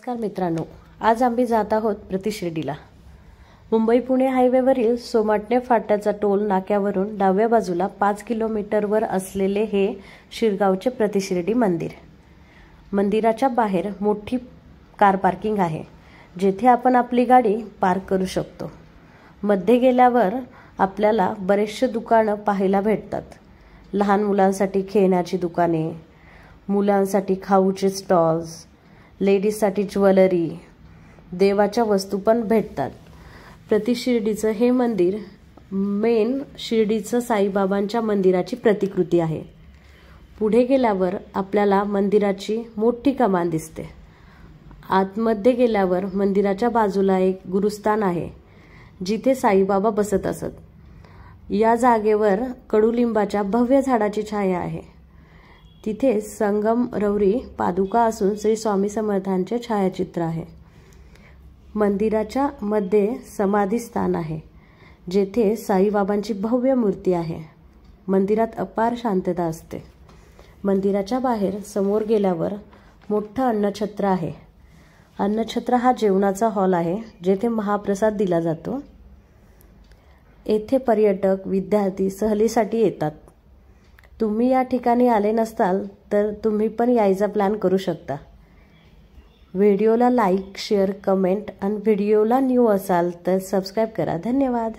नमस्कार मित्रांनो, आज आम्ही जात आहोत प्रतिशिर्डीला। मुंबई पुणे हायवेवरील सोमाटणे फाट्याचा टोल नाक्यावरून डाव्या बाजूला 5 किलोमीटरवर असलेले हे शिरगावचे प्रतिशिर्डी मंदिर। मंदिराच्या बाहेर मोठी कार पार्किंग आहे, जेथे आपण आपली गाडी पार्क करू शकतो। मध्ये गेल्यावर आपल्याला बरेचसे दुकाने पाहायला भेटतात। लहान मुलांसाठी खेळण्याची दुकाने, मुलांसाठी खाऊचे स्टॉल्स, लेडीजसाठी ज्वेलरी, देवाच्या वस्तू पण भेटतात। प्रतिशिर्डीचं हे मंदिर मेन शिर्डीचं साईबाबांच्या मंदिराची प्रतिकृती आहे। पुढे गेल्यावर आपल्याला मंदिराची मोठी कमान दिसते। आतमध्ये गेल्यावर मंदिराच्या बाजूला एक गुरुस्थान आहे, जिथे साईबाबा बसत असत। या जागेवर कडुलिंबाच्या भव्य झाडाची छाया आहे। तिथे संगमरवरी पादुका असून श्री स्वामी समर्थांचे छायाचित्र आहे। मंदिराच्या मध्ये समाधी स्थान आहे, जेथे साईबाबांची भव्य मूर्ती आहे। मंदिरात अपार शांतता असते। मंदिराच्या बाहेर समोर गेल्यावर मोठा अन्नछत्र आहे। अन्नछत्र हा जेवणाचा हॉल आहे, जेथे महाप्रसाद दिला जातो। येथे पर्यटक, विद्यार्थी सहलीसाठी येतात। तुम्ही या ठिकाणी आले नसताल तर तुम्ही पण यायचा प्लॅन करू शकता। व्हिडिओला लाईक, शेअर, कमेंट आणि व्हिडिओला न्यू असाल तर सबस्क्राइब करा। धन्यवाद।